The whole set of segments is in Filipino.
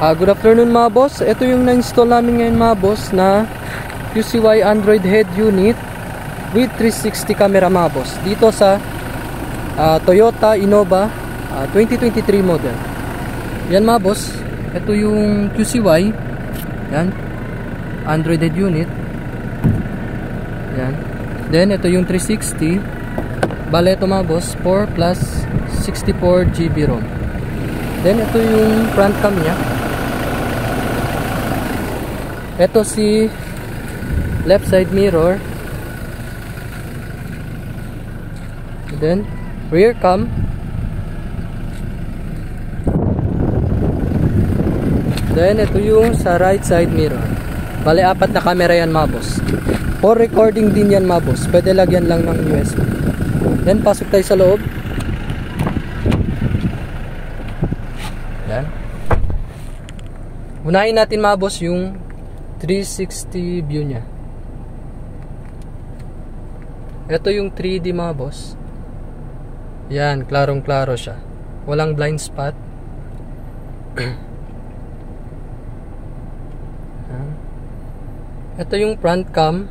Good afternoon mga boss. Ito yung na-install namin ngayon mga boss na QCY Android head unit with 360 camera mga boss. Dito sa Toyota Innova 2023 model. Yan mga boss. Ito yung QCY. Yan. Android head unit. Yan. Then ito yung 360. Bale ito mga boss, 4 plus 64 GB ROM. Then ito yung front cam niya. Ito si left side mirror. Then rear cam. Then ito yung sa right side mirror. Bale apat na camera yan mga boss. For recording din yan mga boss. Pwede lagyan lang ng USB. Then pasok tayo sa loob. Yan. Unahin natin mga boss yung 360 view nya. Ito yung 3D mga boss. Yan, klarong klaro siya. Walang blind spot. Ito yung front cam,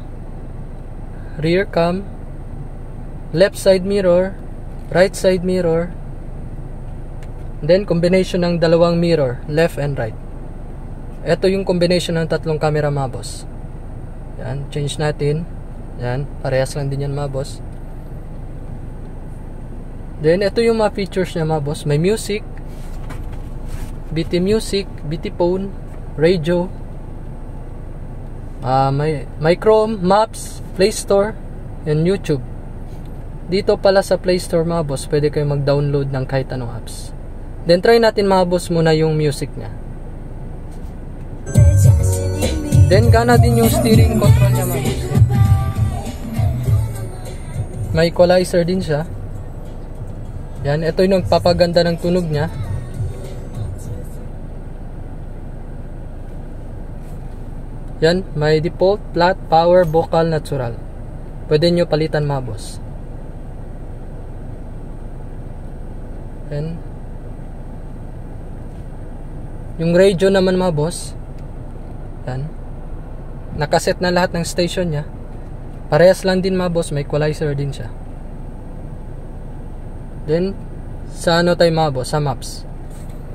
rear cam, left side mirror, right side mirror, then combination ng dalawang mirror, left and right. Ito yung combination ng tatlong camera mga boss. Yan, change natin. Yan, parehas lang din yan mga boss. Then ito yung mga features niya mga boss. May music, BT music, BT phone, radio, may Chrome, Maps, Play Store, and YouTube. Dito pala sa Play Store mga boss, pwede kayo mag-download ng kahit anong apps. Then try natin mga boss muna yung music niya. Then gana din yung steering control niya mga boss. May equalizer din siya. Yan, ito yung nagpapaganda ng tunog niya. Yan, may default, flat, power, vocal, natural. Pwede nyo palitan mga boss. Yan. Yung radio naman mga boss. Yan. Nakaset na lahat ng station niya. Parehas lang din mga boss, may equalizer din siya. Then sa ano tayo mga boss, sa maps.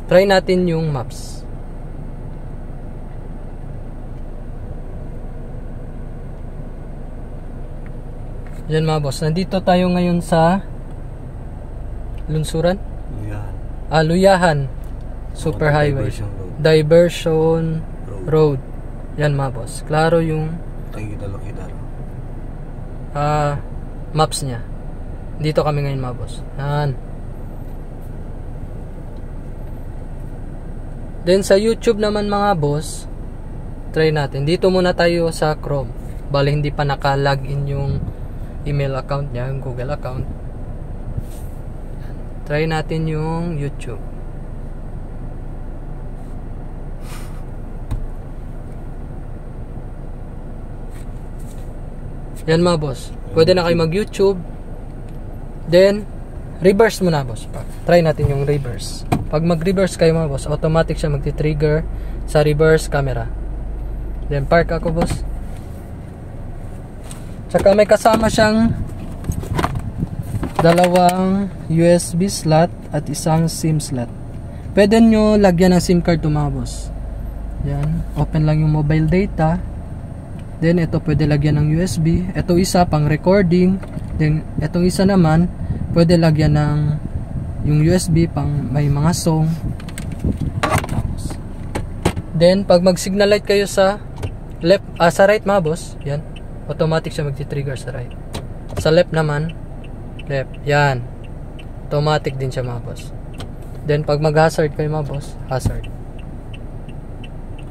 Try natin yung maps. Yan mga boss, nandito tayo ngayon sa Lunsuran? Luyahan. Luyahan Super Highway. Diversion Road. Yan mga boss. Klaro yung maps niya. Dito kami ngayon mga boss. Yan. Then sa YouTube naman mga boss, try natin. Dito muna tayo sa Chrome. Bale hindi pa naka-login yung email account niya, yung Google account. Try natin yung YouTube. Yan mga boss. Pwede na kayo mag-YouTube. Then, reverse muna boss. Try natin yung reverse. Pag mag-reverse kayo mga boss, automatic siya magti-trigger sa reverse camera. Then, park ako boss. Tsaka may kasama siyang dalawang USB slot at isang SIM slot. Pwede nyo lagyan ng SIM card to mga boss. Yan. Open lang yung mobile data. Then ito pwede lagyan ng USB. Ito isa pang recording. Then itong isa naman pwede lagyan ng yung USB pang may mga song. Then pag mag signal light kayo sa left, sa right mga boss, yan, automatic siya magti-trigger sa right. Sa left naman, left, yan, automatic din siya mga boss. Then pag mag hazard kayo mga boss, hazard.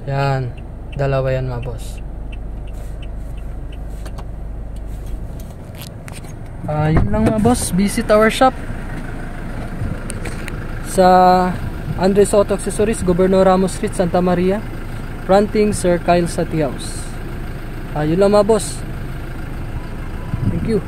Yan, dalawa yan mga boss. Yun lang mga boss. Visit our shop sa Andres Auto Accessories, Gobernador Ramos Street, Santa Maria, fronting Sir Kyle Satiaus. Yun lang mga boss. Thank you.